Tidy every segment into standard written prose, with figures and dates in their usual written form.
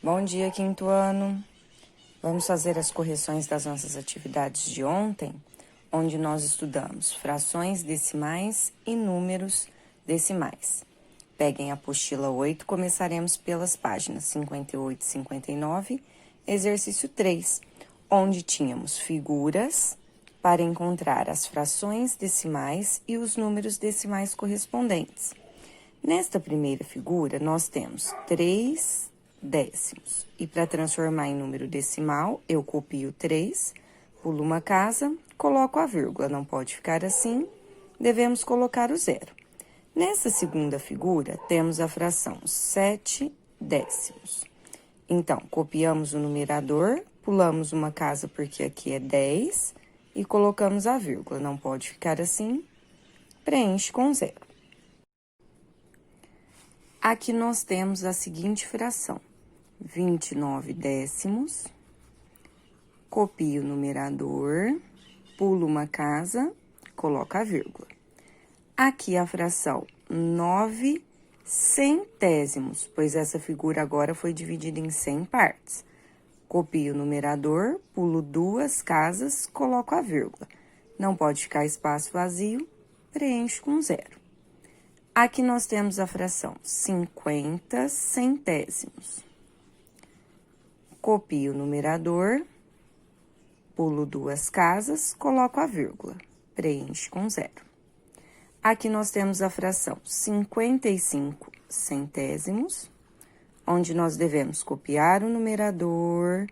Bom dia, quinto ano. Vamos fazer as correções das nossas atividades de ontem, onde nós estudamos frações decimais e números decimais. Peguem a apostila 8, começaremos pelas páginas 58 e 59, exercício 3, onde tínhamos figuras para encontrar as frações decimais e os números decimais correspondentes. Nesta primeira figura, nós temos 3 décimos. E para transformar em número decimal, eu copio 3, pulo uma casa, coloco a vírgula. Não pode ficar assim, devemos colocar o zero. Nessa segunda figura, temos a fração 7 décimos. Então, copiamos o numerador, pulamos uma casa porque aqui é 10 e colocamos a vírgula. Não pode ficar assim, preenche com zero. Aqui nós temos a seguinte fração: 29 décimos, copio o numerador, pulo uma casa, coloco a vírgula. Aqui a fração 9 centésimos, pois essa figura agora foi dividida em 100 partes. Copio o numerador, pulo duas casas, coloco a vírgula. Não pode ficar espaço vazio, preencho com zero. Aqui nós temos a fração 50 centésimos. Copio o numerador, pulo duas casas, coloco a vírgula, preencho com zero. Aqui nós temos a fração 55 centésimos, onde nós devemos copiar o numerador,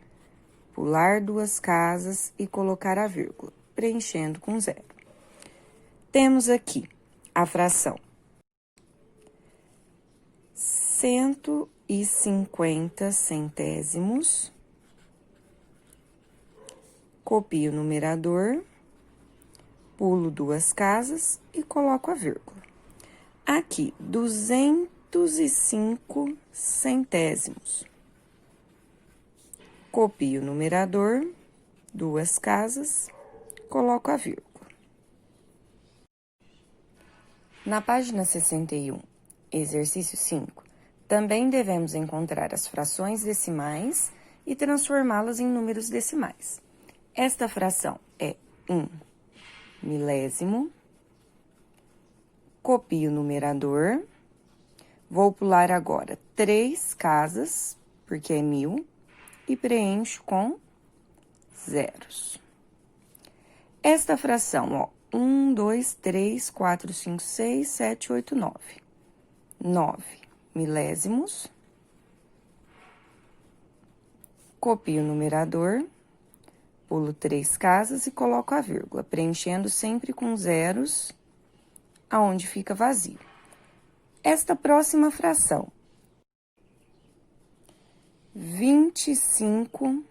pular duas casas e colocar a vírgula, preenchendo com zero. Temos aqui a fração 150 centésimos, copio o numerador, pulo duas casas e coloco a vírgula. Aqui, 205 centésimos. Copio o numerador, duas casas, coloco a vírgula. Na página 61, exercício 5, também devemos encontrar as frações decimais e transformá-las em números decimais. Esta fração é 1 milésimo. Copio o numerador. Vou pular agora 3 casas, porque é 1000, e preencho com zeros. Esta fração, ó, 1, 2, 3, 4, 5, 6, 7, 8, 9. 9 milésimos. Copio o numerador, pulo 3 casas e coloco a vírgula, preenchendo sempre com zeros, aonde fica vazio. Esta próxima fração, 25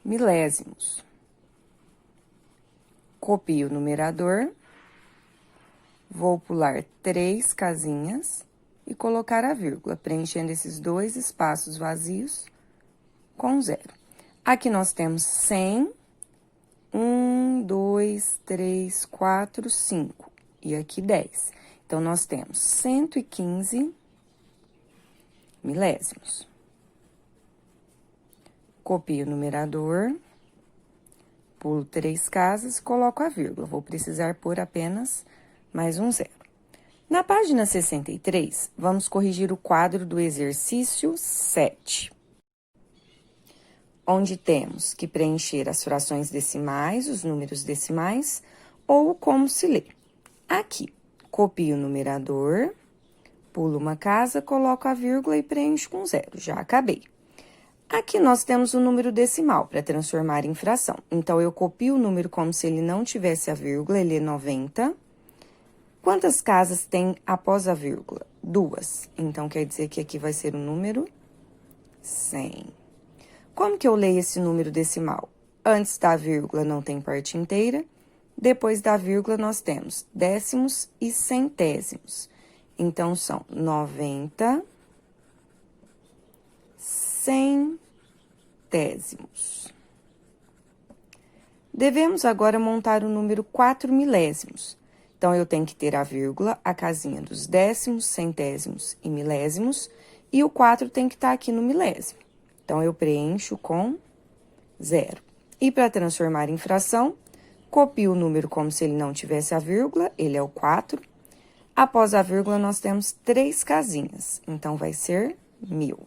milésimos. Copio o numerador, vou pular 3 casinhas e colocar a vírgula, preenchendo esses dois espaços vazios com zero. Aqui nós temos 100, 1, 2, 3, 4, 5, e aqui 10. Então, nós temos 115 milésimos. Copio o numerador, pulo 3 casas e coloco a vírgula. Vou precisar pôr apenas mais um zero. Na página 63, vamos corrigir o quadro do exercício 7, onde temos que preencher as frações decimais, os números decimais, ou como se lê. Aqui, copio o numerador, pulo uma casa, coloco a vírgula e preencho com zero. Já acabei. Aqui nós temos o número decimal para transformar em fração. Então, eu copio o número como se ele não tivesse a vírgula, ele é 90. Quantas casas tem após a vírgula? 2. Então, quer dizer que aqui vai ser o número 100. Como que eu leio esse número decimal? Antes da vírgula não tem parte inteira, depois da vírgula nós temos décimos e centésimos. Então, são 90 centésimos. Devemos agora montar o número 4 milésimos. Então, eu tenho que ter a vírgula, a casinha dos décimos, centésimos e milésimos e o 4 tem que estar aqui no milésimo. Então, eu preencho com 0. E para transformar em fração, copio o número como se ele não tivesse a vírgula, ele é o 4. Após a vírgula, nós temos 3 casinhas, então vai ser 1000.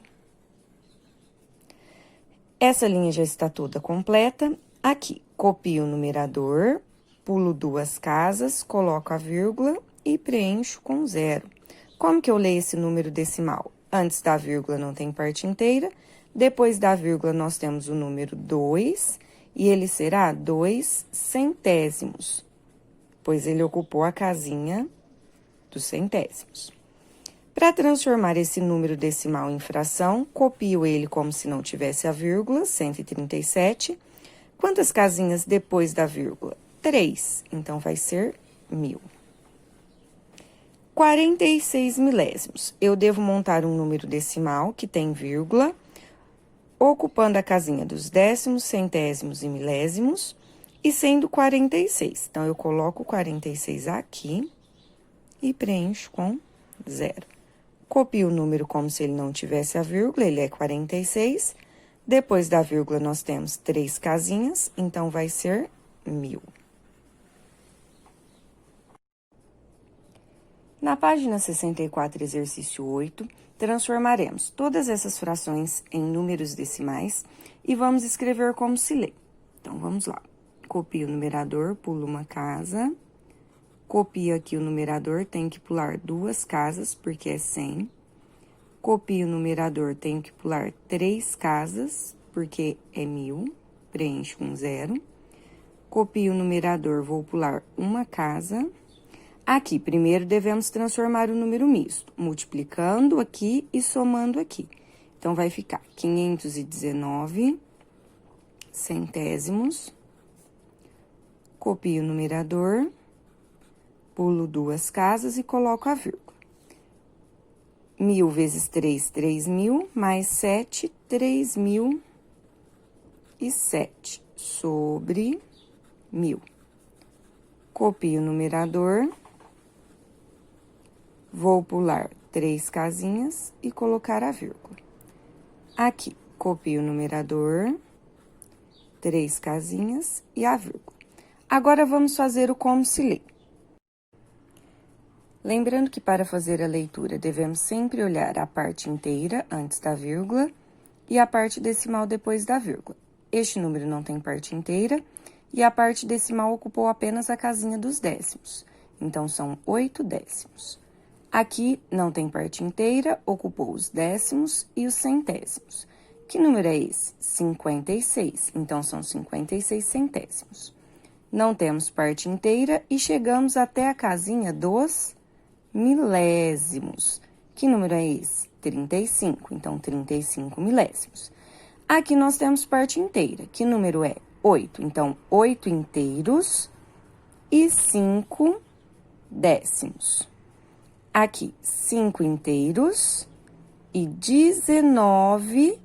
Essa linha já está toda completa. Aqui, copio o numerador, pulo 2 casas, coloco a vírgula e preencho com 0. Como que eu leio esse número decimal? Antes da vírgula não tem parte inteira, depois da vírgula nós temos o número 2, e ele será 2 centésimos, pois ele ocupou a casinha dos centésimos. Para transformar esse número decimal em fração, copio ele como se não tivesse a vírgula, 137. Quantas casinhas depois da vírgula? 3, então vai ser 1000. 46 milésimos. Eu devo montar um número decimal que tem vírgula, ocupando a casinha dos décimos, centésimos e milésimos, e sendo 46. Então, eu coloco 46 aqui e preencho com 0. Copio o número como se ele não tivesse a vírgula, ele é 46. Depois da vírgula, nós temos 3 casinhas, então vai ser 1000. Na página 64, exercício 8, transformaremos todas essas frações em números decimais e vamos escrever como se lê. Então, vamos lá. Copio o numerador, pulo uma casa. Copio aqui o numerador, tem que pular 2 casas, porque é 100. Copio o numerador, tenho que pular 3 casas, porque é 1000. Preencho com 0. Copio o numerador, vou pular uma casa. Aqui, primeiro, devemos transformar o número misto, multiplicando aqui e somando aqui. Então, vai ficar 519 centésimos. Copio o numerador, pulo 2 casas e coloco a vírgula. 1000 vezes 3, 3000, mais 7, 3007, sobre 1000. Copio o numerador. Vou pular 3 casinhas e colocar a vírgula. Aqui, copio o numerador, 3 casinhas e a vírgula. Agora, vamos fazer o como se lê. Lembrando que para fazer a leitura, devemos sempre olhar a parte inteira antes da vírgula e a parte decimal depois da vírgula. Este número não tem parte inteira e a parte decimal ocupou apenas a casinha dos décimos. Então, são 8 décimos. Aqui não tem parte inteira, ocupou os décimos e os centésimos. Que número é esse? 56, então são 56 centésimos. Não temos parte inteira e chegamos até a casinha dos milésimos. Que número é esse? 35, então 35 milésimos. Aqui nós temos parte inteira. Que número é? 8, então 8 inteiros e 5 décimos. Aqui, 5 inteiros e 19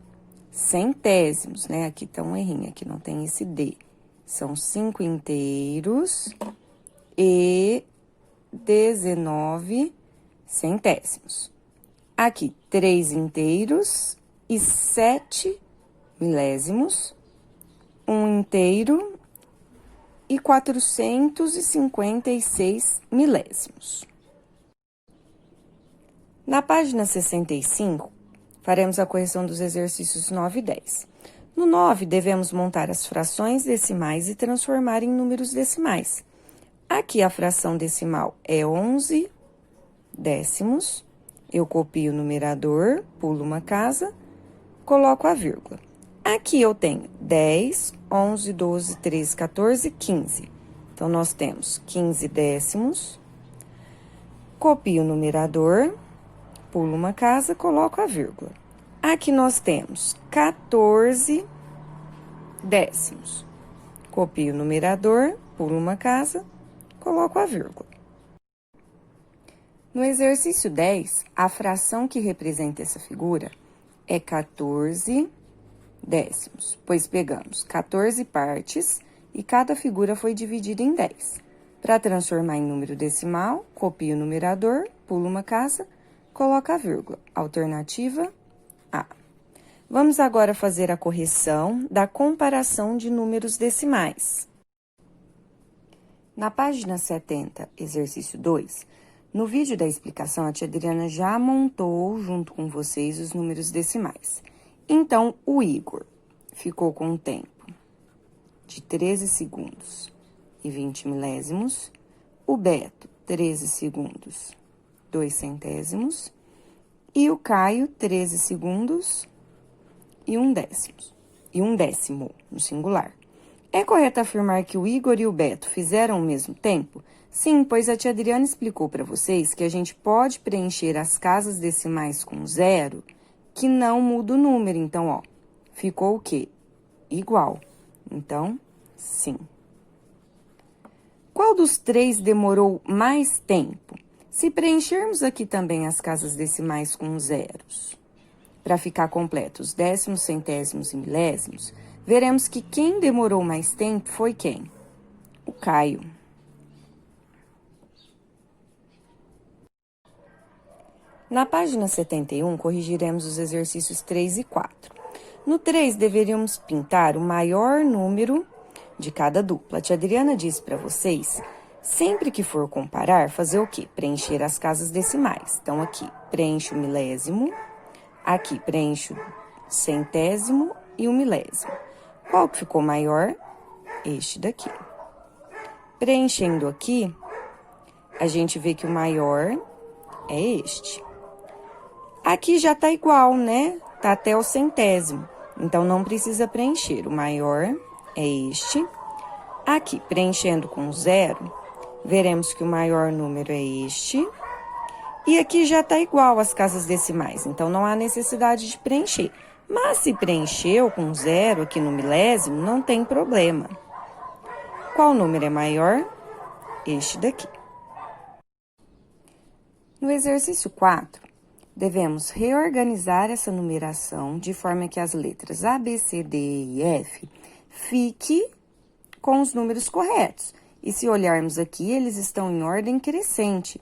centésimos, né? Aqui tá um errinho, aqui não tem esse D. São 5 inteiros e 19 centésimos. Aqui, 3 inteiros e 7 milésimos. 1 inteiro e 456 milésimos. Na página 65, faremos a correção dos exercícios 9 e 10. No 9, devemos montar as frações decimais e transformar em números decimais. Aqui, a fração decimal é 11 décimos. Eu copio o numerador, pulo uma casa, coloco a vírgula. Aqui, eu tenho 10, 11, 12, 13, 14, 15. Então, nós temos 15 décimos. Copio o numerador, pulo uma casa, coloco a vírgula. Aqui nós temos 14 décimos. Copio o numerador, pulo uma casa, coloco a vírgula. No exercício 10, a fração que representa essa figura é 14 décimos, pois pegamos 14 partes e cada figura foi dividida em 10. Para transformar em número decimal, copio o numerador, pulo uma casa, coloca a vírgula. Alternativa A. Vamos agora fazer a correção da comparação de números decimais. Na página 70, exercício 2, no vídeo da explicação, a tia Adriana já montou junto com vocês os números decimais. Então, o Igor ficou com um tempo de 13 segundos e 20 milésimos. O Beto, 13 segundos, 2 centésimos. E o Caio, 13 segundos e 1 décimo, no singular. É correto afirmar que o Igor e o Beto fizeram o mesmo tempo? Sim, pois a tia Adriana explicou para vocês que a gente pode preencher as casas decimais com zero, que não muda o número. Então, ó, ficou o quê? Igual. Então, sim. Qual dos três demorou mais tempo? Se preenchermos aqui também as casas decimais com zeros, para ficar completos décimos, centésimos e milésimos, veremos que quem demorou mais tempo foi quem? O Caio. Na página 71, corrigiremos os exercícios 3 e 4. No 3, deveríamos pintar o maior número de cada dupla. A tia Adriana disse para vocês, sempre que for comparar, fazer o quê? Preencher as casas decimais. Então, aqui, preenche o milésimo, aqui, preenche o centésimo e o milésimo. Qual que ficou maior? Este daqui. Preenchendo aqui, a gente vê que o maior é este. Aqui já tá igual, né? Tá até o centésimo. Então, não precisa preencher. O maior é este. Aqui, preenchendo com zero, veremos que o maior número é este. E aqui já tá igual as casas decimais. Então, não há necessidade de preencher. Mas, se preencheu com zero aqui no milésimo, não tem problema. Qual número é maior? Este daqui. No exercício 4, devemos reorganizar essa numeração de forma que as letras A, B, C, D, E e F fiquem com os números corretos. E se olharmos aqui, eles estão em ordem crescente.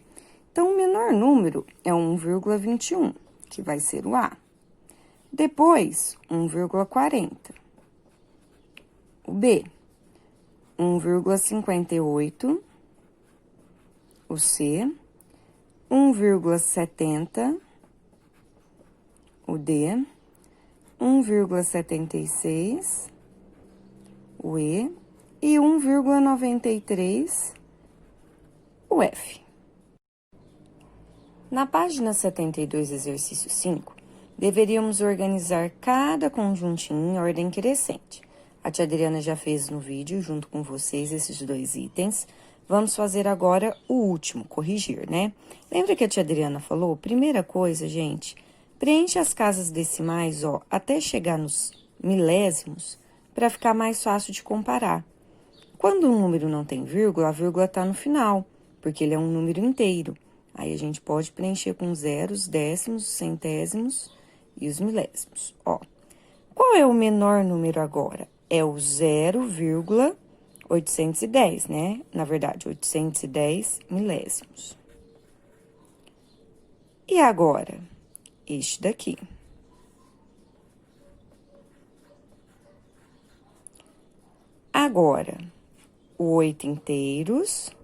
Então, o menor número é 1,21, que vai ser o A. Depois, 1,40. O B. 1,58. O C. 1,70. O D, 1,76, o E, e 1,93, o F. Na página 72, exercício 5, deveríamos organizar cada conjuntinho em ordem crescente. A tia Adriana já fez no vídeo, junto com vocês, esses dois itens. Vamos fazer agora o último, corrigir, né? Lembra que a tia Adriana falou? Primeira coisa, gente, preenche as casas decimais, ó, até chegar nos milésimos, para ficar mais fácil de comparar. Quando um número não tem vírgula, a vírgula tá no final, porque ele é um número inteiro. Aí, a gente pode preencher com zeros, décimos, centésimos e os milésimos, ó. Qual é o menor número agora? É o 0,810, né? Na verdade, 810 milésimos. E agora? Este daqui. Agora, o 8 inteiros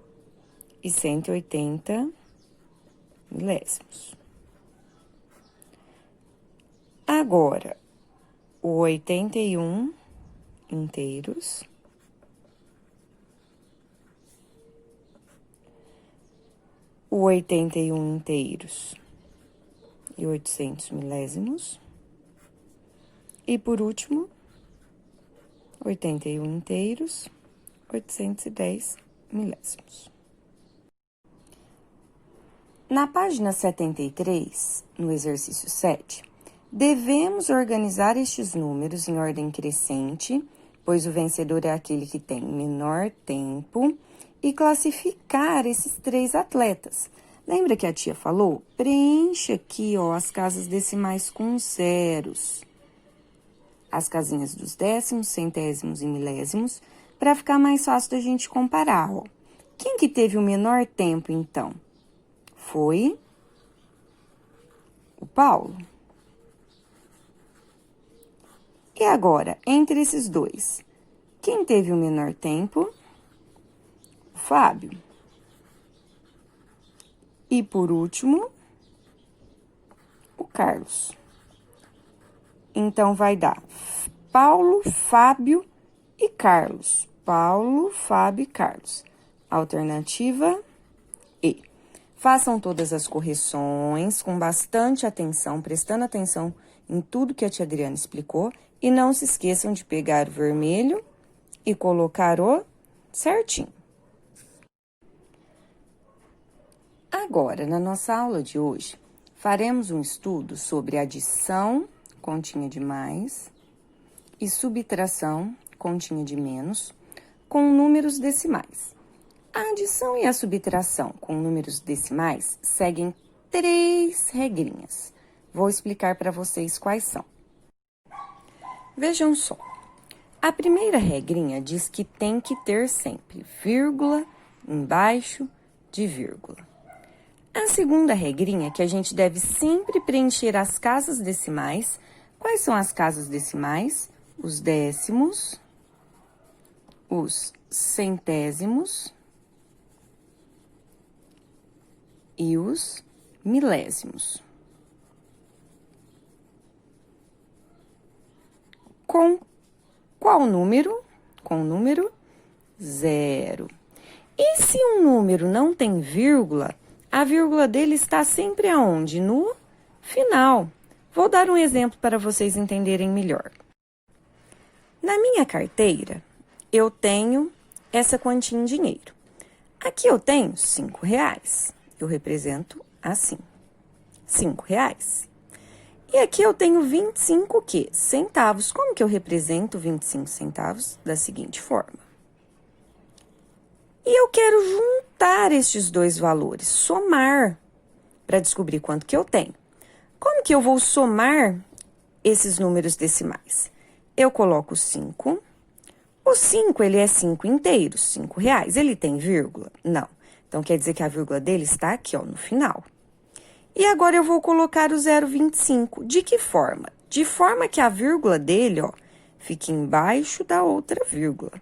e 180 milésimos. Agora, o 81 inteiros o 81 inteiros e 800 milésimos. E, por último, 81 inteiros, 810 milésimos. Na página 73, no exercício 7, devemos organizar estes números em ordem crescente, pois o vencedor é aquele que tem menor tempo, e classificar esses 3 atletas. Lembra que a tia falou? Preencha aqui, ó, as casas decimais com zeros. As casinhas dos décimos, centésimos e milésimos, para ficar mais fácil da gente comparar, ó. Quem que teve o menor tempo, então? Foi o Paulo. E agora, entre esses dois, quem teve o menor tempo? O Fábio. E por último, o Carlos. Então, vai dar Paulo, Fábio e Carlos. Paulo, Fábio e Carlos. Alternativa E. Façam todas as correções com bastante atenção, prestando atenção em tudo que a tia Adriana explicou. E não se esqueçam de pegar o vermelho e colocar o certinho. Agora, na nossa aula de hoje, faremos um estudo sobre adição, continha de mais, e subtração, continha de menos, com números decimais. A adição e a subtração com números decimais seguem 3 regrinhas. Vou explicar para vocês quais são. Vejam só. A primeira regrinha diz que tem que ter sempre vírgula embaixo de vírgula. A segunda regrinha é que a gente deve sempre preencher as casas decimais. Quais são as casas decimais? Os décimos, os centésimos e os milésimos. Com qual número? Com o número 0. E se um número não tem vírgula, a vírgula dele está sempre aonde? No final. Vou dar um exemplo para vocês entenderem melhor. Na minha carteira, eu tenho essa quantia em dinheiro. Aqui eu tenho R$5. Eu represento assim, R$5. E aqui eu tenho 25 o quê? Centavos. Como que eu represento 25 centavos? Da seguinte forma. E eu quero juntar estes dois valores, somar, para descobrir quanto que eu tenho. Como que eu vou somar esses números decimais? Eu coloco 5. O 5, ele é 5 inteiros, R$5. Ele tem vírgula? Não. Então, quer dizer que a vírgula dele está aqui, ó, no final. E agora eu vou colocar o 0,25. De que forma? De forma que a vírgula dele, ó, fique embaixo da outra vírgula.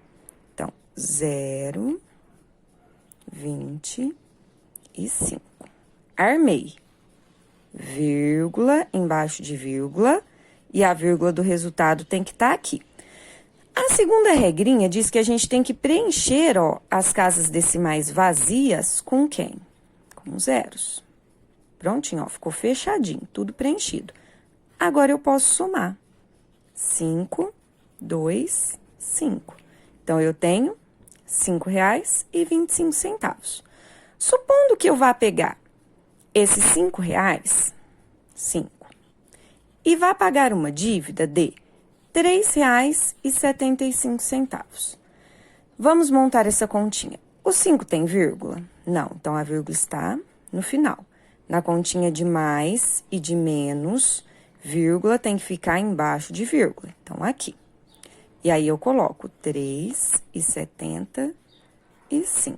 Então, 0,25. Armei. Vírgula embaixo de vírgula. E a vírgula do resultado tem que estar aqui. A segunda regrinha diz que a gente tem que preencher, ó, as casas decimais vazias com quem? Com zeros. Prontinho, ó, ficou fechadinho, tudo preenchido. Agora eu posso somar. 5, 2, 5. Então, eu tenho R$5,25. Supondo que eu vá pegar esses R$5, 5, e vá pagar uma dívida de R$3,75. Vamos montar essa continha. O 5 tem vírgula? Não, então a vírgula está no final. Na continha de mais e de menos, vírgula tem que ficar embaixo de vírgula. Então, aqui. E aí, eu coloco 3,75,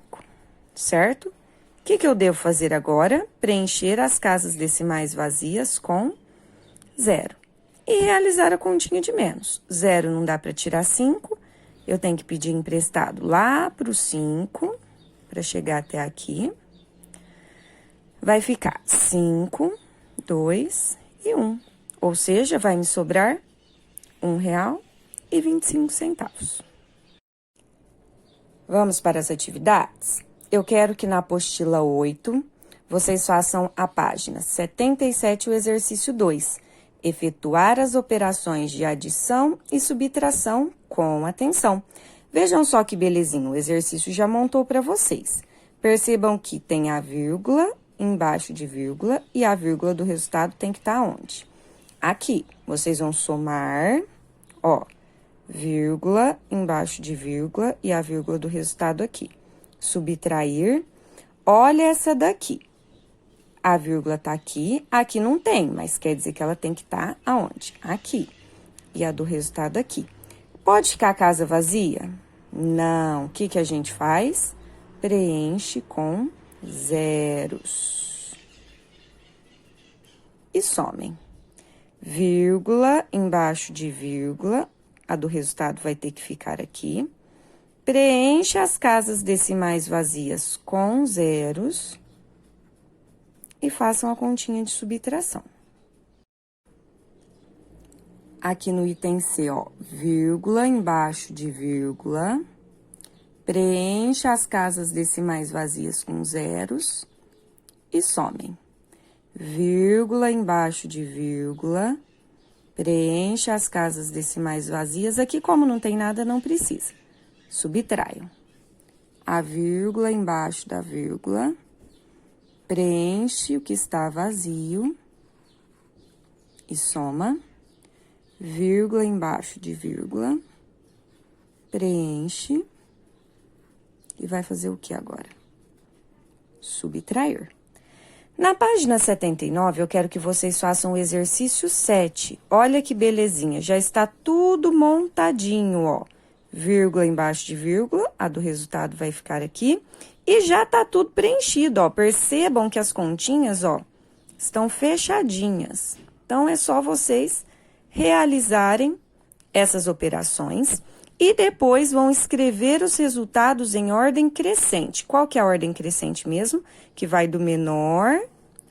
certo? O que eu devo fazer agora? Preencher as casas decimais vazias com 0. E realizar a continha de menos. 0 não dá para tirar 5, eu tenho que pedir emprestado lá para o 5, para chegar até aqui. Vai ficar 5, 2 e 1. Ou seja, vai me sobrar R$1,25. Vamos para as atividades? Eu quero que na apostila 8, vocês façam a página 77, o exercício 2. Efetuar as operações de adição e subtração com atenção. Vejam só que belezinho, o exercício já montou para vocês. Percebam que tem a vírgula embaixo de vírgula e a vírgula do resultado tem que estar onde? Aqui, vocês vão somar, ó, vírgula embaixo de vírgula e a vírgula do resultado aqui. Subtrair, olha essa daqui. A vírgula tá aqui, aqui não tem, mas quer dizer que ela tem que estar aonde? Aqui. E a do resultado aqui. Pode ficar a casa vazia? Não. O que a gente faz? Preenche com zeros. e somem. Vírgula embaixo de vírgula, a do resultado vai ter que ficar aqui. Preencha as casas decimais vazias com zeros e façam a continha de subtração. Aqui no item C, ó, vírgula embaixo de vírgula, preencha as casas decimais vazias com zeros e somem. Vírgula embaixo de vírgula, preencha as casas decimais vazias. Aqui, como não tem nada, não precisa. Subtraiam. A vírgula embaixo da vírgula, preenche o que está vazio e soma. Vírgula embaixo de vírgula, preenche e vai fazer o que agora? Subtrair. Na página 79, eu quero que vocês façam o exercício 7. Olha que belezinha, já está tudo montadinho, ó. Vírgula embaixo de vírgula, a do resultado vai ficar aqui. E já tá tudo preenchido, ó. Percebam que as continhas, ó, estão fechadinhas. Então, é só vocês realizarem essas operações e depois vão escrever os resultados em ordem crescente. Qual que é a ordem crescente mesmo? Que vai do menor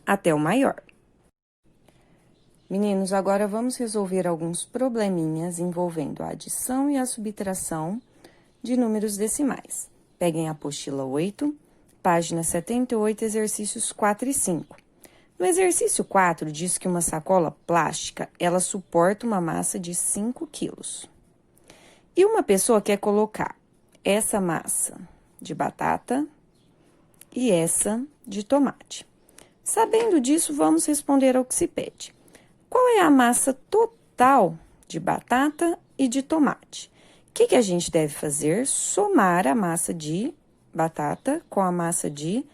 até o maior. Meninos, agora vamos resolver alguns probleminhas envolvendo a adição e a subtração de números decimais. Peguem a apostila 8, página 78, exercícios 4 e 5. No exercício 4, diz que uma sacola plástica, ela suporta uma massa de 5 quilos. E uma pessoa quer colocar essa massa de batata e essa de tomate. Sabendo disso, vamos responder ao que se pede. Qual é a massa total de batata e de tomate? O que a gente deve fazer? Somar a massa de batata com a massa de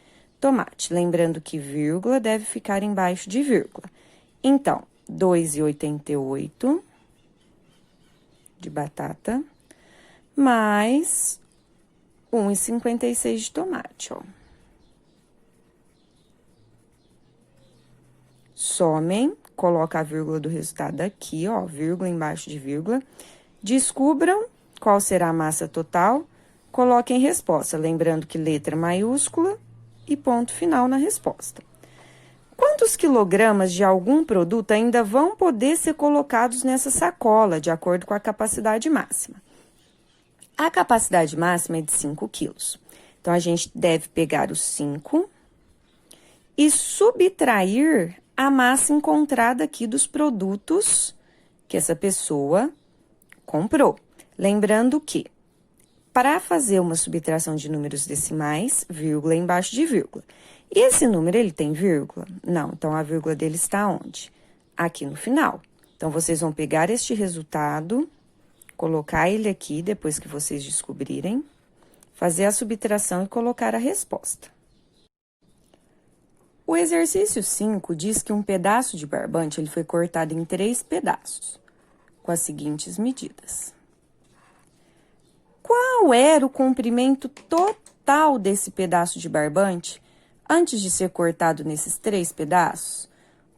tomate. Lembrando que vírgula deve ficar embaixo de vírgula. Então, 2,88 de batata, mais 1,56 de tomate, ó. Somem, coloca a vírgula do resultado aqui, ó, vírgula embaixo de vírgula. Descubram qual será a massa total, coloquem resposta, lembrando que letra maiúscula e ponto final na resposta. Quantos quilogramas de algum produto ainda vão poder ser colocados nessa sacola, de acordo com a capacidade máxima? A capacidade máxima é de 5 quilos. Então, a gente deve pegar os 5 e subtrair a massa encontrada aqui dos produtos que essa pessoa comprou. Lembrando que, para fazer uma subtração de números decimais, vírgula embaixo de vírgula. E esse número, ele tem vírgula? Não, então a vírgula dele está onde? Aqui no final. Então, vocês vão pegar este resultado, colocar ele aqui, depois que vocês descobrirem, fazer a subtração e colocar a resposta. O exercício 5 diz que um pedaço de barbante ele foi cortado em 3 pedaços, com as seguintes medidas. Qual era o comprimento total desse pedaço de barbante antes de ser cortado nesses 3 pedaços? O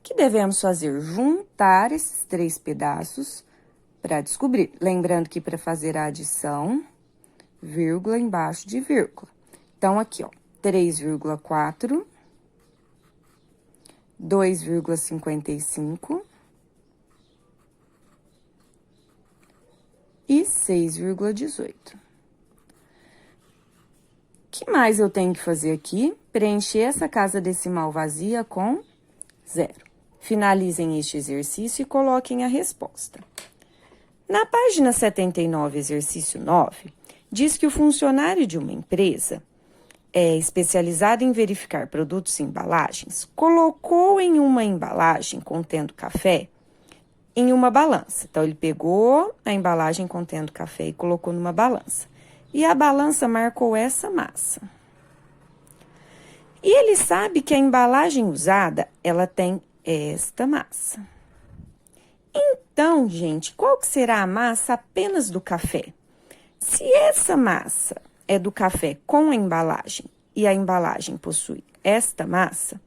que devemos fazer? Juntar esses 3 pedaços para descobrir. Lembrando que para fazer a adição, vírgula embaixo de vírgula. Então, aqui, ó, 3,4, 2,55 e 6,18. O que mais eu tenho que fazer aqui? Preencher essa casa decimal vazia com 0. Finalizem este exercício e coloquem a resposta. Na página 79, exercício 9, diz que o funcionário de uma empresa especializado em verificar produtos e embalagens, colocou em uma embalagem contendo café em uma balança. Então, ele pegou a embalagem contendo café e colocou numa balança. E a balança marcou essa massa. E ele sabe que a embalagem usada, ela tem esta massa. Então, gente, qual que será a massa apenas do café? Se essa massa é do café com a embalagem e a embalagem possui esta massa,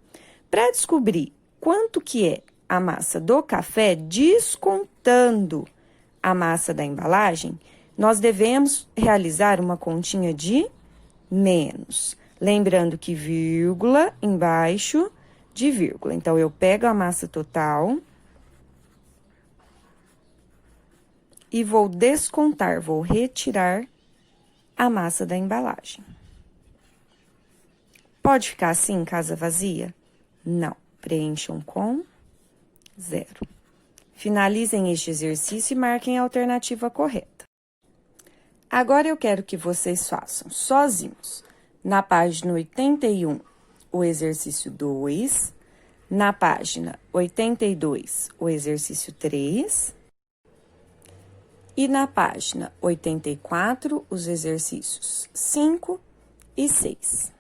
para descobrir quanto que é a massa do café, descontando a massa da embalagem, nós devemos realizar uma continha de menos. Lembrando que vírgula embaixo de vírgula. Então, eu pego a massa total e vou descontar, vou retirar a massa da embalagem. Pode ficar assim, casa vazia? Não. Preencham com 0. Finalizem este exercício e marquem a alternativa correta. Agora, eu quero que vocês façam sozinhos. Na página 81, o exercício 2. Na página 82, o exercício 3. E na página 84, os exercícios 5 e 6.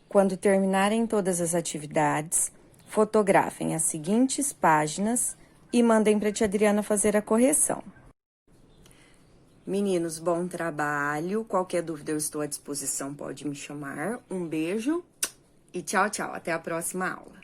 Quando terminarem todas as atividades, fotografem as seguintes páginas e mandem para a tia Adriana fazer a correção. Meninos, bom trabalho. Qualquer dúvida eu estou à disposição, pode me chamar. Um beijo e tchau, tchau. Até a próxima aula.